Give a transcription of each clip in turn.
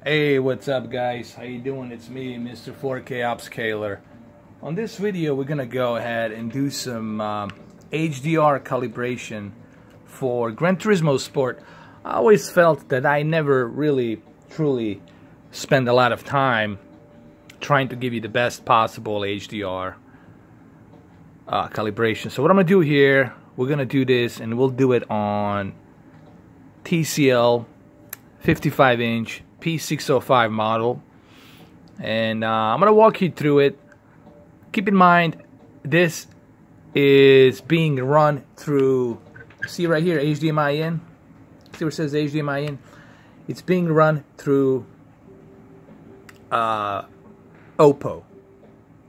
Hey, what's up guys? How you doing? It's me, Mr. 4K Upscaler. On this video, we're gonna go ahead and do some HDR calibration for Gran Turismo Sport. I always felt that I never really, truly spend a lot of time trying to give you the best possible HDR calibration. So what I'm gonna do here, we're gonna do this, and we'll do it on TCL 55-inch P605 model, and I'm gonna walk you through it. Keep in mind, this is being run through, see right here, HDMI in. See where it says HDMI in? It's being run through Oppo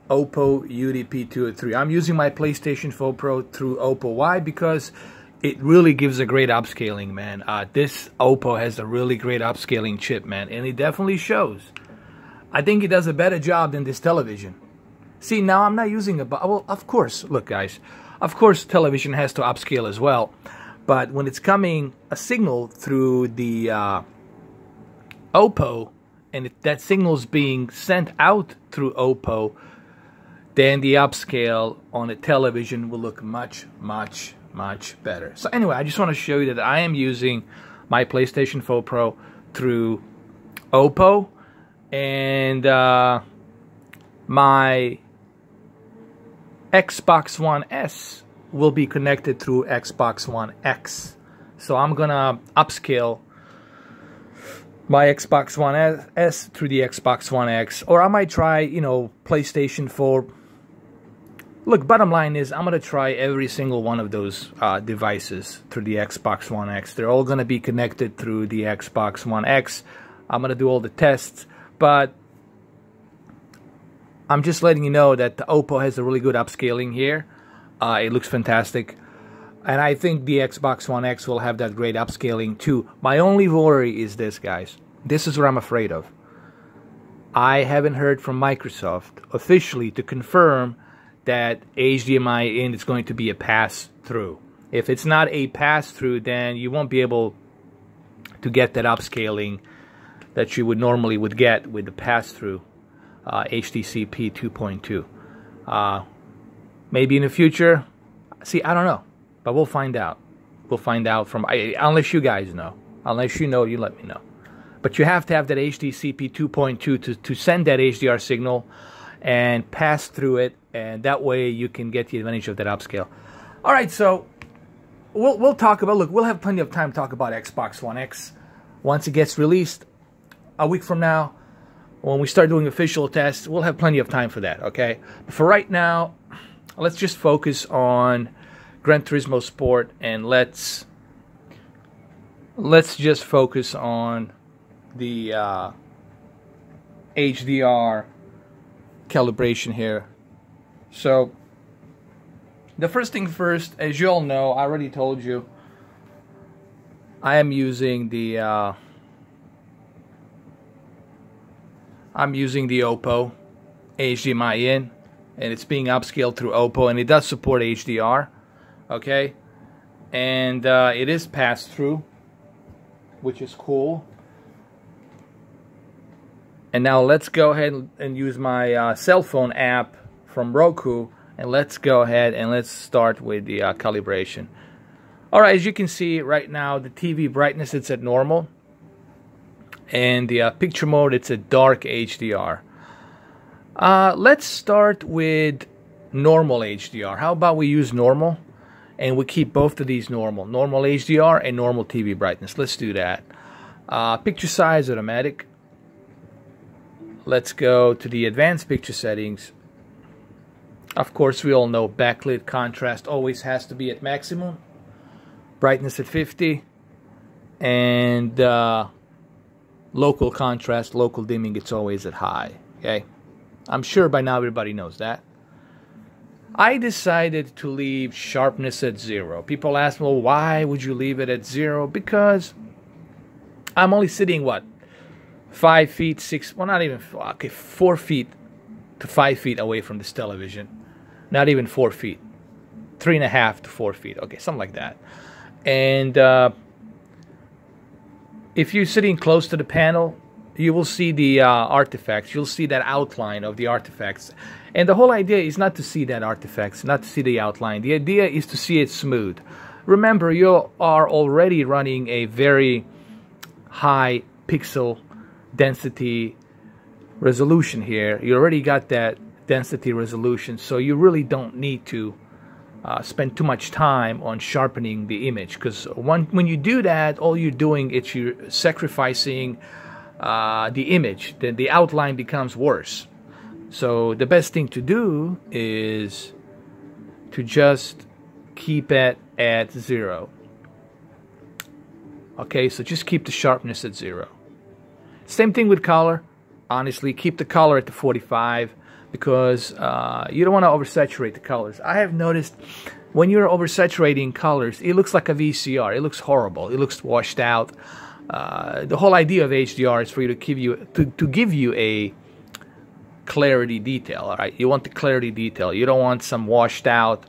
UDP203. I'm using my PlayStation 4 Pro through Oppo. Why? Because it really gives a great upscaling, man. This Oppo has a really great upscaling chip, man, and it definitely shows. I think it does a better job than this television. See, now I'm not using a... Well, of course, look, guys. Of course, television has to upscale as well. But when it's coming a signal through the Oppo, and that signal's being sent out through Oppo, then the upscale on a television will look much better. So anyway, I just want to show you that I am using my PlayStation 4 Pro through Oppo, and my Xbox One S will be connected through Xbox One X. So I'm gonna upscale my Xbox One S through the Xbox One X, or I might try, you know, PlayStation 4. Look, bottom line is I'm going to try every single one of those devices through the Xbox One X. They're all going to be connected through the Xbox One X. I'm going to do all the tests, but I'm just letting you know that the Oppo has a really good upscaling here. It looks fantastic. And I think the Xbox One X will have that great upscaling too. My only worry is this, guys. This is what I'm afraid of. I haven't heard from Microsoft officially to confirm that HDMI in is going to be a pass-through. If it's not a pass-through, then you won't be able to get that upscaling that you would normally get with the pass-through HDCP 2.2. Maybe in the future. See, I don't know, but we'll find out. We'll find out from unless you guys know. Unless you know, you let me know. But you have to have that HDCP 2.2 to send that HDR signal and pass through it, and that way you can get the advantage of that upscale. All right, so we'll talk about, look, we'll have plenty of time to talk about Xbox One X once it gets released a week from now. When we start doing official tests, we'll have plenty of time for that, okay? But for right now, let's just focus on Gran Turismo Sport, and let's just focus on the HDR calibration here. So the first thing first, as you all know, I already told you, I am using the Oppo HDMI in, and it's being upscaled through Oppo, and it does support HDR, okay, and it is passed through, which is cool. And now let's go ahead and use my cell phone app from Roku, and let's go ahead and let's start with the calibration. Alright, as you can see right now, the TV brightness, it's at normal, and the picture mode, it's at dark HDR. Let's start with normal HDR. How about we use normal, and we keep both of these normal HDR and normal TV brightness. Let's do that. Picture size automatic. Let's go to the advanced picture settings. Of course, we all know backlit contrast always has to be at maximum. Brightness at 50. And local contrast, local dimming, it's always at high. Okay? I'm sure by now everybody knows that. I decided to leave sharpness at 0. People ask, well, why would you leave it at 0? Because I'm only sitting, what? 5 feet, 6, well, not even, okay, 4 feet to 5 feet away from this television. Not even 4 feet. 3.5 to 4 feet. Okay, something like that. And if you're sitting close to the panel, you will see the artifacts. You'll see that outline of the artifacts. And the whole idea is not to see that artifacts, not to see the outline. The idea is to see it smooth. Remember, you are already running a very high pixel density resolution here. You already got that density resolution, so you really don't need to spend too much time on sharpening the image, because when you do that, all you're doing is you're sacrificing the image. Then the outline becomes worse. So the best thing to do is to just keep it at 0. Okay, so just keep the sharpness at 0. Same thing with color. Honestly, keep the color at the 45, because you don't want to oversaturate the colors. I have noticed when you're oversaturating colors, it looks like a VCR. It looks horrible. It looks washed out. The whole idea of HDR is for you to give you a clarity detail. All right, you want the clarity detail. You don't want some washed out,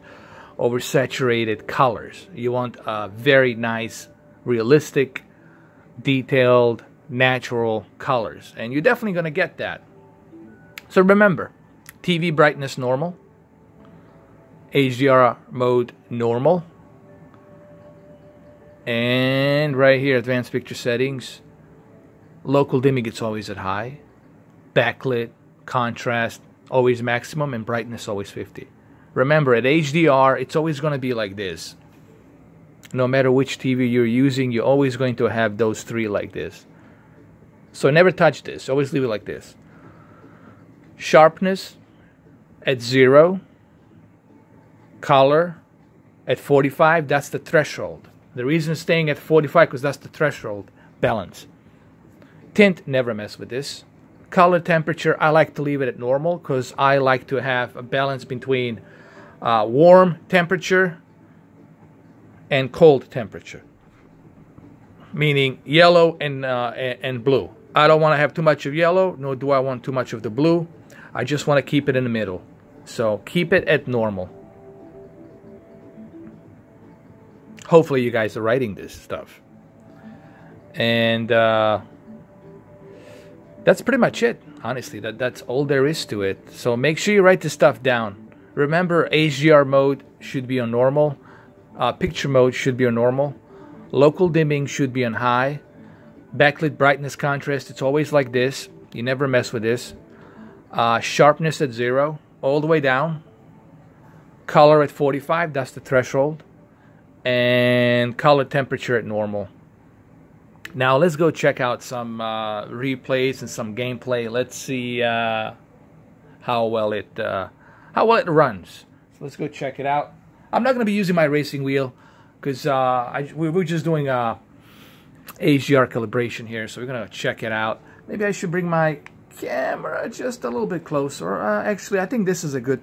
oversaturated colors. You want very nice, realistic, detailed, natural colors, and you're definitely going to get that. So remember, TV brightness normal, HDR mode normal, and right here advanced picture settings, local dimming it's always at high, backlit, contrast always maximum, and brightness always 50. Remember, at HDR it's always going to be like this. No matter which TV you're using, you're always going to have those three like this. So never touch this. Always leave it like this. Sharpness at 0. Color at 45. That's the threshold. The reason it's staying at 45 because that's the threshold. Balance. Tint, never mess with this. Color temperature, I like to leave it at normal because I like to have a balance between warm temperature and cold temperature. Meaning yellow and blue. I don't want to have too much of yellow, nor do I want too much of the blue. I just want to keep it in the middle. So keep it at normal. Hopefully you guys are writing this stuff. And that's pretty much it. Honestly, that's all there is to it. So make sure you write this stuff down. Remember, HDR mode should be on normal. Picture mode should be on normal. Local dimming should be on high. Backlit brightness contrast, it's always like this. You never mess with this. Sharpness at 0, all the way down. Color at 45, that's the threshold. And color temperature at normal. Now let's go check out some replays and some gameplay. Let's see how well it runs. So let's go check it out. I'm not going to be using my racing wheel because we're just doing HDR calibration here, so we're going to check it out. Maybe I should bring my camera just a little bit closer. Actually, I think this is a good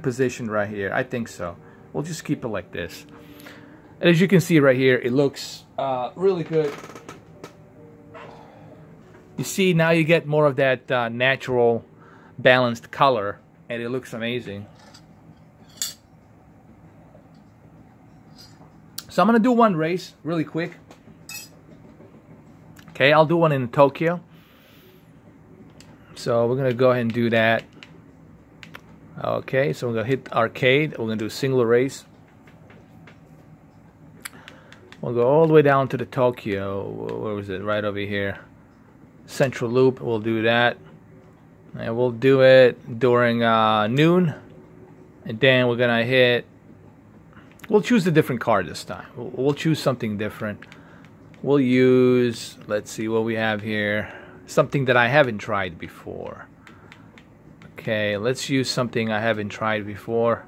position right here. I think so. We'll just keep it like this. And as you can see right here, it looks really good. You see, now you get more of that natural, balanced color, and it looks amazing. So I'm going to do one race really quick. Okay, I'll do one in Tokyo. So we're going to go ahead and do that. Okay, so we're going to hit arcade. We're going to do a single race. We'll go all the way down to the Tokyo. Where was it? Right over here. Central Loop. We'll do that. And we'll do it during noon. And then we're going to hit... We'll choose a different car this time. We'll choose something different. We'll use... Let's see what we have here. Something that I haven't tried before. Okay, let's use something I haven't tried before.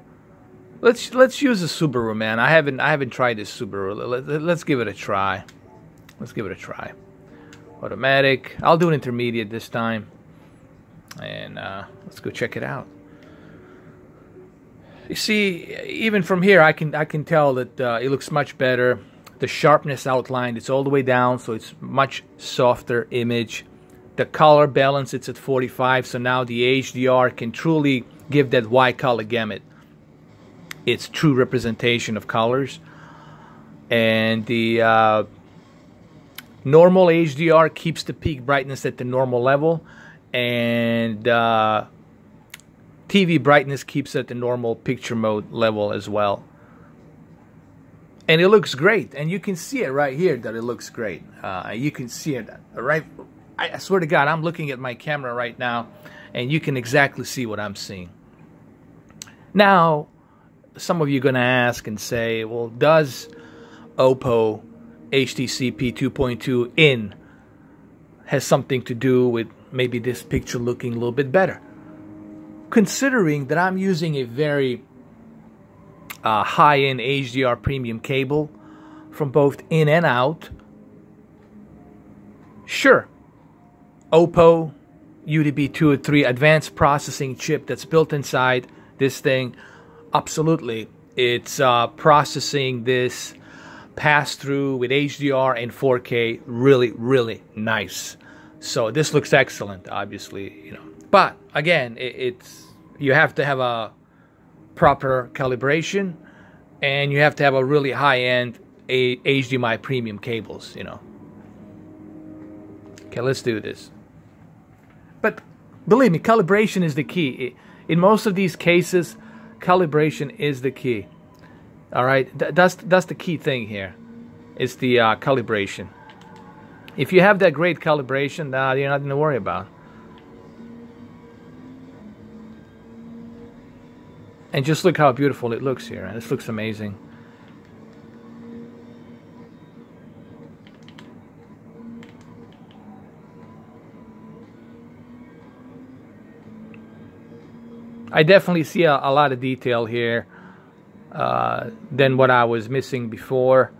Let's use a Subaru, man. I haven't tried this Subaru. Let's give it a try. Let's give it a try. Automatic. I'll do an intermediate this time. And let's go check it out. You see, even from here, I can tell that it looks much better. The sharpness outlined, it's all the way down, so it's much softer image. The color balance, it's at 45, so now the HDR can truly give that wide color gamut. It's true representation of colors. And the Normal HDR keeps the peak brightness at the normal level, and TV brightness keeps at the normal picture mode level as well. And it looks great, and you can see it right here that it looks great. You can see it right. I swear to God, I'm looking at my camera right now, and you can exactly see what I'm seeing. Now, some of you are going to ask and say, well, does Oppo HDCP 2.2 in has something to do with maybe this picture looking a little bit better? Considering that I'm using a very high-end HDR premium cable from both in and out, sure, Oppo UDP 203 advanced processing chip that's built inside this thing, absolutely, it's processing this pass-through with HDR and 4K really, really nice. So this looks excellent, obviously, you know. But again, you have to have a proper calibration, and you have to have a really high-end HDMI premium cables, you know. Okay, let's do this. But believe me, calibration is the key. In most of these cases, calibration is the key. All right, that's the key thing here. It's the calibration. If you have that great calibration, you're nothing to worry about. And just look how beautiful it looks here. This looks amazing. I definitely see a lot of detail here than what I was missing before.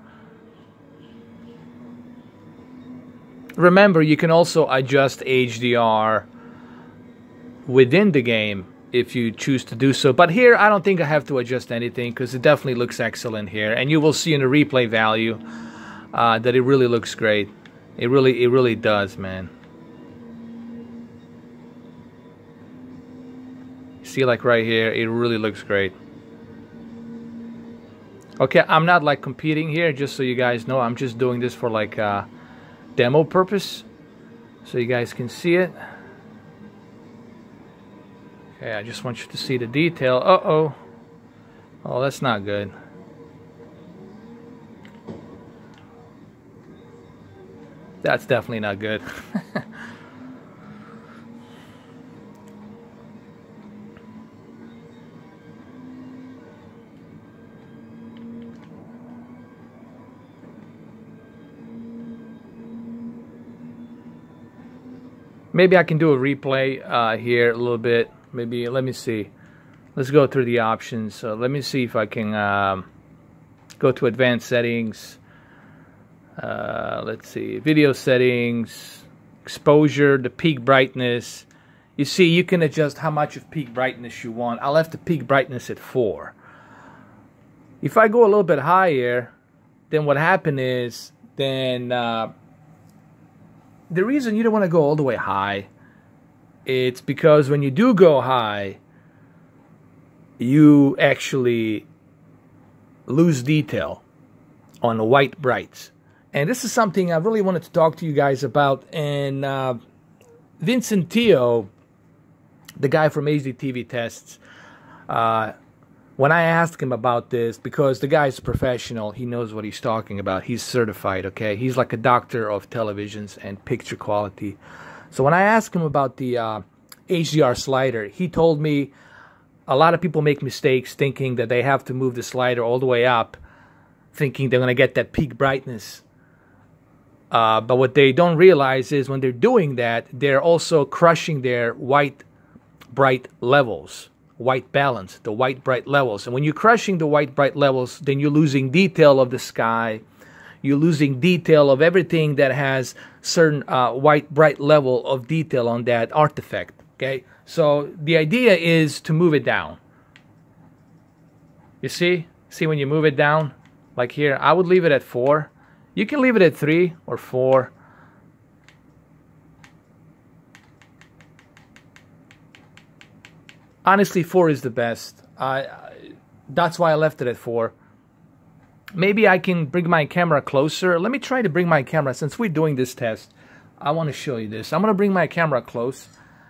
Remember, you can also adjust HDR within the game if you choose to do so. But here, I don't think I have to adjust anything because it definitely looks excellent here. And you will see in the replay value that it really looks great. It really does, man. See, like right here, it really looks great. Okay, I'm not like competing here, just so you guys know. I'm just doing this for like demo purpose, so you guys can see it. Okay, I just want you to see the detail. Uh-oh. Oh, that's not good. That's definitely not good. Maybe I can do a replay here a little bit. Maybe, let me see. Let's go through the options. So let me see if I can go to advanced settings. Let's see, video settings, exposure, the peak brightness. You see, you can adjust how much of peak brightness you want. I left the peak brightness at 4. If I go a little bit higher, then what happened is, then the reason you don't want to go all the way high, it's because when you do go high, you actually lose detail on the white brights. And this is something I really wanted to talk to you guys about. And Vincent Teo, the guy from HD TV Tests, when I asked him about this, because the guy's a professional, he knows what he's talking about. He's certified, okay? He's like a doctor of televisions and picture quality. So when I asked him about the HDR slider, he told me a lot of people make mistakes thinking that they have to move the slider all the way up, thinking they're going to get that peak brightness. But what they don't realize is when they're doing that, they're also crushing their white bright levels, white balance, the white bright levels. And when you're crushing the white bright levels, then you're losing detail of the sky. You're losing detail of everything that has certain white bright level of detail on that artifact. Okay, so the idea is to move it down. You see when you move it down, like here, I would leave it at 4. You can leave it at 3 or 4. Honestly, 4 is the best. That's why I left it at 4. maybe I can bring my camera closer. Let me try to bring my camera, since we're doing this test, I want to show you this. I'm going to bring my camera close,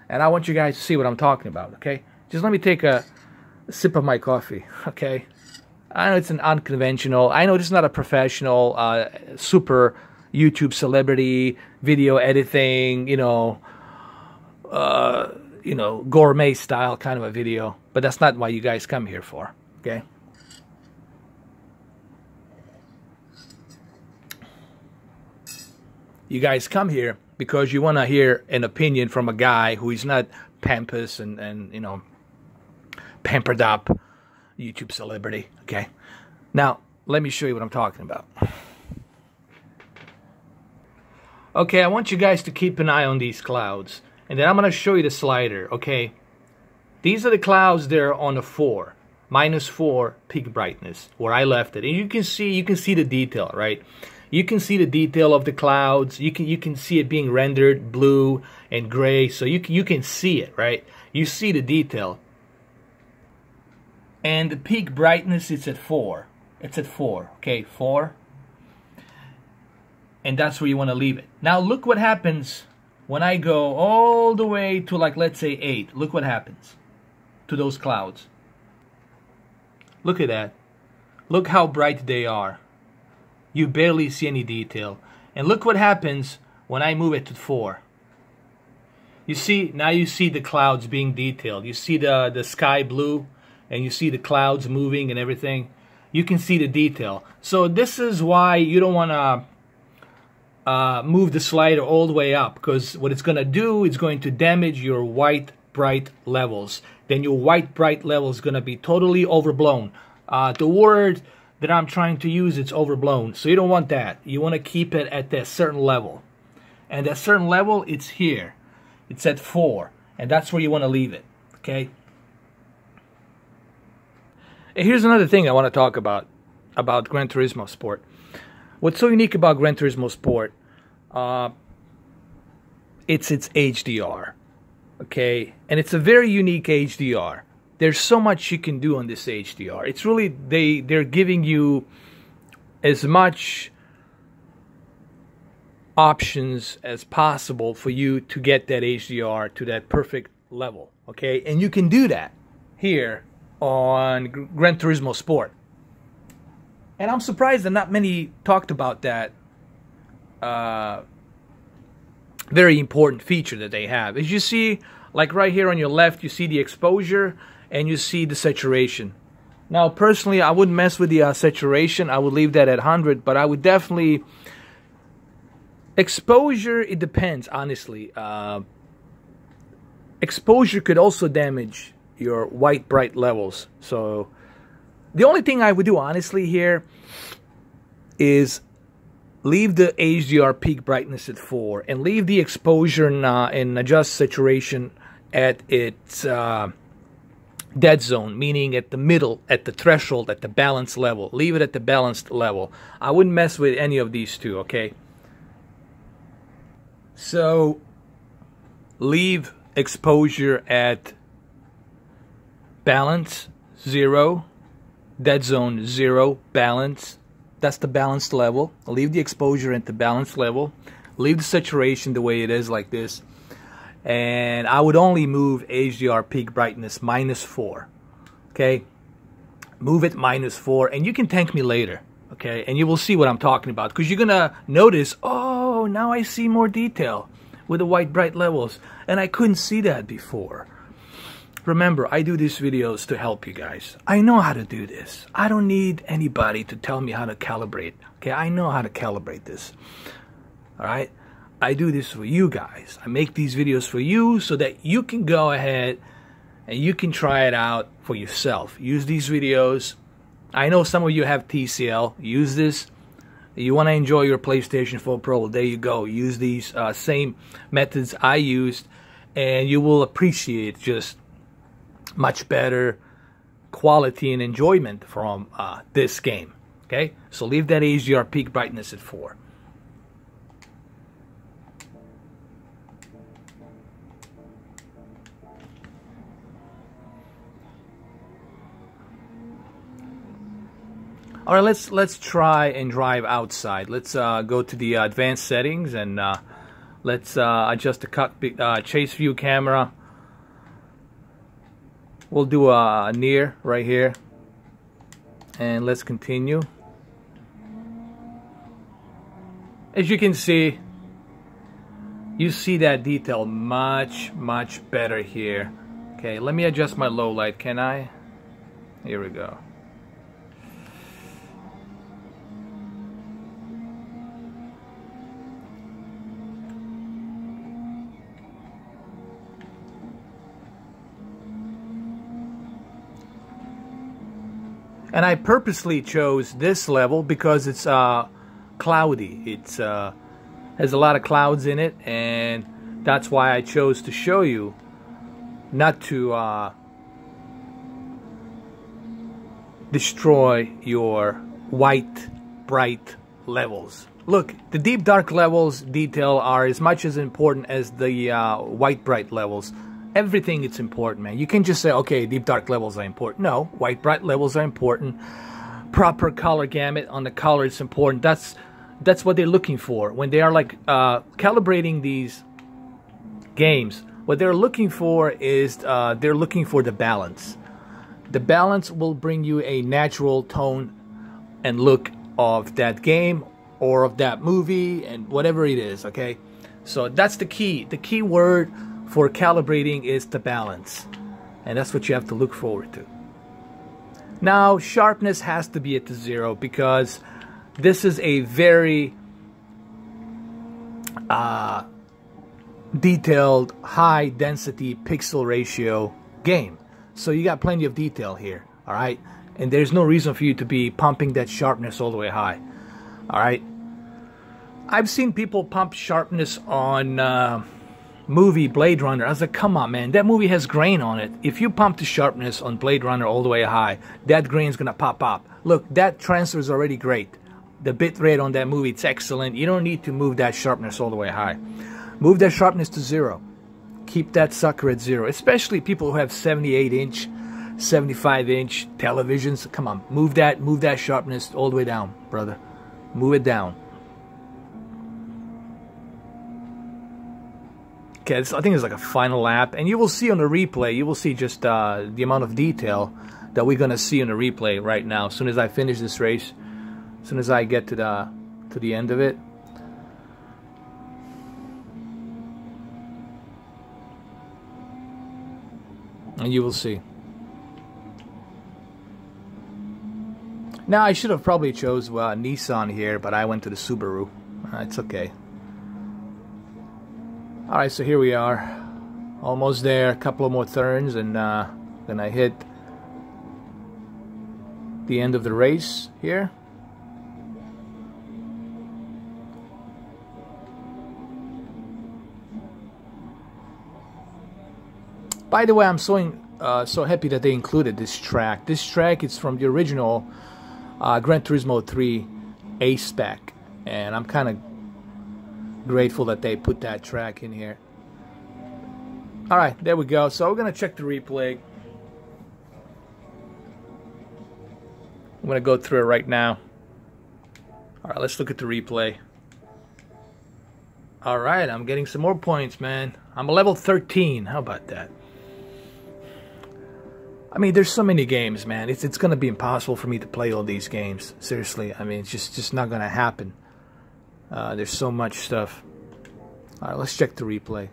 and I want you guys to see what I'm talking about, okay? Just let me take a sip of my coffee, okay? I know it's an unconventional, I know this is not a professional, super YouTube celebrity, video editing, gourmet style kind of a video, but that's not what you guys come here for, okay? You guys come here because you want to hear an opinion from a guy who is not pompous and pampered up YouTube celebrity, okay? Now, let me show you what I'm talking about. Okay, I want you guys to keep an eye on these clouds, and then I'm going to show you the slider, okay? These are the clouds there on the 4, -4 peak brightness, where I left it. And you can see the detail, right? You can see the detail of the clouds. You can see it being rendered blue and gray, so you can see it, right? You see the detail. And the peak brightness is at 4. It's at 4, okay, 4. And that's where you want to leave it. Now look what happens when I go all the way to, like, let's say 8. Look what happens to those clouds. Look at that. Look how bright they are. You barely see any detail. And look what happens when I move it to 4. You see, now you see the clouds being detailed. You see the sky blue, and you see the clouds moving and everything. You can see the detail. So this is why you don't want to move the slider all the way up, because what it's going to do is going to damage your white bright levels. Then your white bright level is going to be totally overblown. The word that I'm trying to use, it's overblown. So you don't want that. You want to keep it at that certain level. And that certain level, it's here. It's at 4. And that's where you want to leave it. Okay? And here's another thing I want to talk about Gran Turismo Sport. What's so unique about Gran Turismo Sport, it's its HDR. Okay? And it's a very unique HDR. There's so much you can do on this HDR. It's really, they're giving you as much options as possible for you to get that HDR to that perfect level, okay? And you can do that here on Gran Turismo Sport. And I'm surprised that not many talked about that very important feature that they have. As you see, like right here on your left, you see the exposure, and you see the saturation. Now, personally, I wouldn't mess with the saturation. I would leave that at 100, but I would definitely... Exposure, it depends, honestly. Exposure could also damage your white bright levels. So, the only thing I would do, honestly, here is leave the HDR peak brightness at 4 and leave the exposure and adjust saturation at its... dead zone, meaning at the middle, at the threshold, at the balanced level. Leave it at the balanced level. I wouldn't mess with any of these two, okay? So, leave exposure at balance, 0, dead zone, 0, balance. That's the balanced level. Leave the exposure at the balanced level. Leave the saturation the way it is, like this. And I would only move HDR peak brightness -4, okay? Move it -4, and you can thank me later, okay? And you will see what I'm talking about, because you're gonna notice, oh, now I see more detail with the white bright levels, and I couldn't see that before. Remember, I do these videos to help you guys. I know how to do this. I don't need anybody to tell me how to calibrate, okay? I know how to calibrate this, all right? I do this for you guys. I make these videos for you so that you can go ahead and you can try it out for yourself. Use these videos. I know some of you have TCL. Use this. You want to enjoy your PlayStation 4 Pro, there you go. Use these same methods I used, and you will appreciate just much better quality and enjoyment from this game. Okay? So leave that HDR peak brightness at 4. All right, let's try and drive outside. Let's go to the advanced settings and let's adjust the cockpit chase view camera. We'll do a near right here, and let's continue. As you can see, you see that detail much better here. Okay, let me adjust my low light, can I? Here we go. And I purposely chose this level because it's cloudy. It's has a lot of clouds in it, and that's why I chose to show you, not to destroy your white bright levels. Look, the deep dark levels detail are as much as important as the white bright levels. Everything is important, man. You can just say, okay, deep dark levels are important. No, white bright levels are important. Proper color gamut on the color is important. That's what they're looking for when they are like calibrating these games. What they're looking for is they're looking for the balance. The balance will bring you a natural tone and look of that game or of that movie and whatever it is. Okay, so that's the key. The key word for calibrating is the balance, and that's what you have to look forward to. Now, sharpness has to be at the 0 because this is a very detailed, high density pixel ratio game. So you got plenty of detail here, all right? And there's no reason for you to be pumping that sharpness all the way high, all right? I've seen people pump sharpness on movie Blade Runner. I was like, come on, man, that movie has grain on it. If you pump the sharpness on Blade Runner all the way high, that grain's gonna pop up. Look, that transfer is already great. The bit rate on that movie, it's excellent. You don't need to move that sharpness all the way high. Move that sharpness to 0. Keep that sucker at 0, especially people who have 78-inch, 75-inch televisions. Come on, move that sharpness all the way down, brother. Move it down. Okay, I think it's like a final lap, and you will see on the replay, you will see just the amount of detail that we're gonna see on the replay right now. As soon as I finish this race, as soon as I get to the end of it. And you will see. Now, I should have probably chose Nissan here, but I went to the Subaru. It's okay. Alright, so here we are. Almost there. A couple of more turns, and then I hit the end of the race here. By the way, I'm so happy that they included this track. This track is from the original Gran Turismo 3 A-Spec, and I'm kind of grateful that they put that track in here. Alright, there we go. So we're going to check the replay. I'm going to go through it right now. Alright, let's look at the replay. Alright, I'm getting some more points, man. I'm a level 13. How about that? I mean, there's so many games, man. It's going to be impossible for me to play all these games. Seriously, I mean, it's just not going to happen. There's so much stuff. All right, let's check the replay.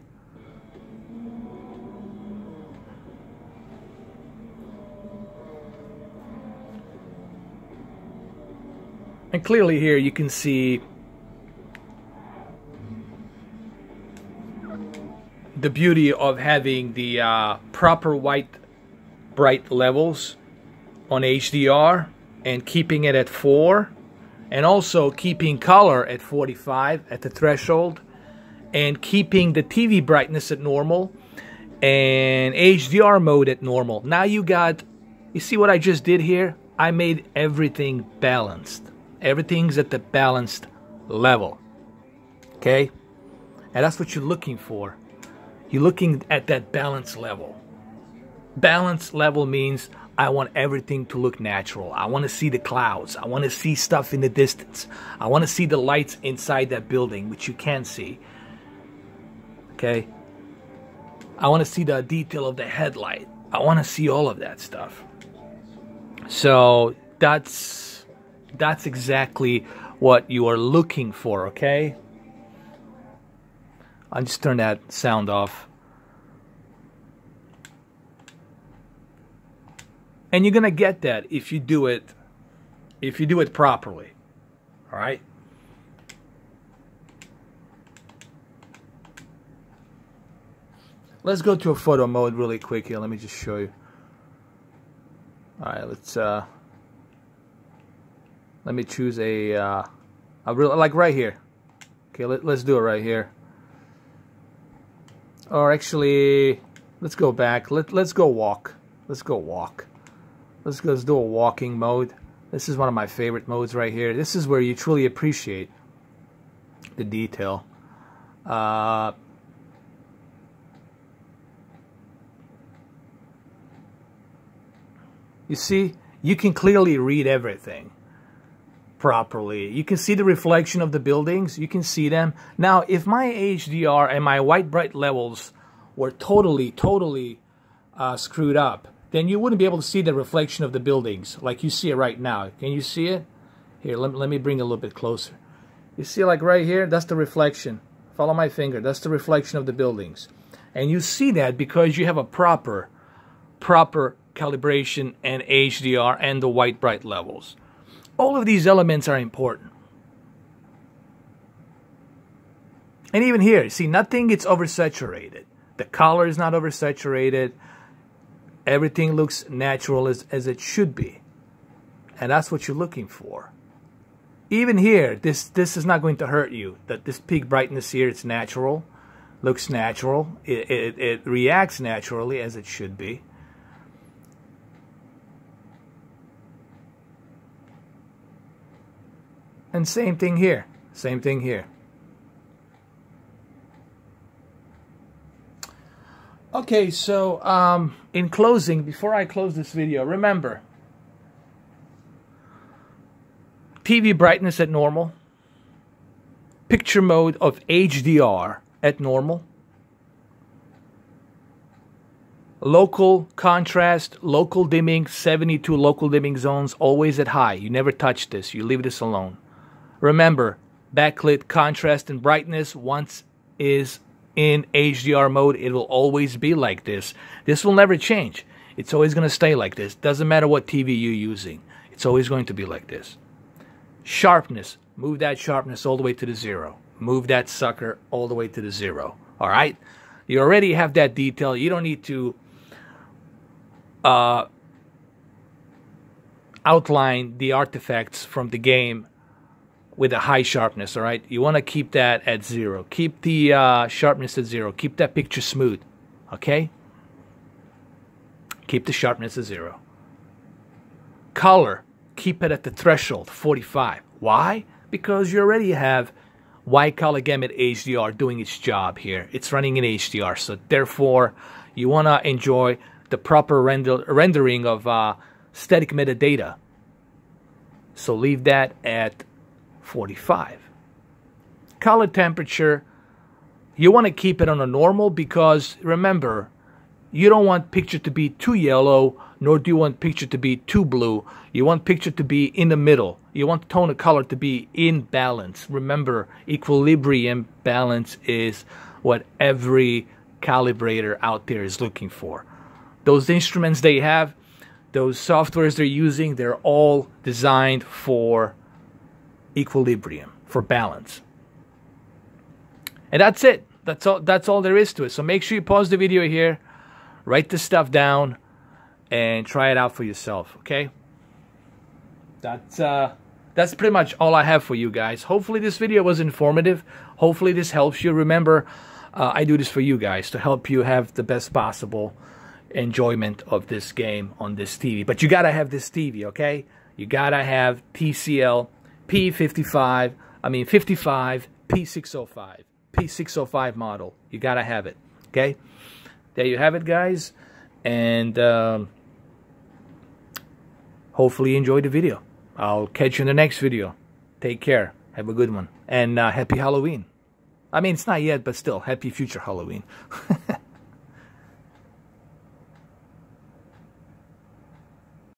And clearly here you can see the beauty of having the proper white bright levels on HDR and keeping it at 4, and also keeping color at 45 at the threshold, and keeping the TV brightness at normal and HDR mode at normal. Now you see what I just did here? I made everything balanced. Everything's at the balanced level. Okay? And that's what you're looking for. You're looking at that balance level. Balance level means I want everything to look natural. I want to see the clouds. I want to see stuff in the distance. I want to see the lights inside that building, which you can't see. Okay? I want to see the detail of the headlight. I want to see all of that stuff. So that's exactly what you are looking for, okay? I'll just turn that sound off. And you're gonna get that if you do it properly. All right? Let's go to a photo mode really quick here. Let me just show you. All right, let me choose a really like right here. Okay, let's do it right here. Or actually, let's go back. Let's go walk. Let's go walk. Let's do a walking mode. This is one of my favorite modes right here. This is where you truly appreciate the detail. You see, you can clearly read everything properly. You can see the reflection of the buildings. You can see them. Now, if my HDR and my white bright levels were totally screwed up, then you wouldn't be able to see the reflection of the buildings like you see it right now. Can you see it? Here, let me bring it a little bit closer. You see, like right here, that's the reflection. Follow my finger. That's the reflection of the buildings. And you see that because you have a proper calibration and HDR and the white bright levels. All of these elements are important. And even here, see, nothing gets oversaturated. The color is not oversaturated. Everything looks natural as it should be. And that's what you're looking for. Even here, this is not going to hurt you. That this peak brightness here, it's natural. Looks natural. It reacts naturally as it should be. And same thing here. Same thing here. Okay, so in closing, before I close this video, remember, TV brightness at normal, picture mode of HDR at normal, local contrast, local dimming, 72 local dimming zones, always at high. You never touch this. You leave this alone. Remember, backlit contrast and brightness once is in HDR mode, it will always be like this. This will never change. It's always going to stay like this. Doesn't matter what TV you're using. It's always going to be like this. Sharpness. Move that sharpness all the way to the 0. Move that sucker all the way to the 0. All right? You already have that detail. You don't need to outline the artifacts from the game with a high sharpness, all right? You want to keep that at 0. Keep the sharpness at 0. Keep that picture smooth, okay? Keep the sharpness at 0. Color, keep it at the threshold, 45. Why? Because you already have wide color gamut HDR doing its job here. It's running in HDR, so therefore, you want to enjoy the proper rendering of static metadata. So leave that at 45. Color temperature, you want to keep it on a normal because remember, you don't want picture to be too yellow, nor do you want picture to be too blue. You want picture to be in the middle. You want the tone of color to be in balance. Remember, equilibrium balance is what every calibrator out there is looking for. Those instruments they have, those softwares they're using, they're all designed for equilibrium, for balance. And that's it. That's all there is to it. So make sure you pause the video here, write this stuff down, and try it out for yourself, okay? That's pretty much all I have for you guys. Hopefully this video was informative. Hopefully this helps you. Remember, I do this for you guys to help you have the best possible enjoyment of this game on this TV. But you gotta have this TV, okay? You gotta have TCL P55, 55 P605, P605 model. You gotta have it, okay? There you have it, guys. And hopefully you enjoyed the video. I'll catch you in the next video. Take care. Have a good one. And happy Halloween. I mean, it's not yet, but still, happy future Halloween.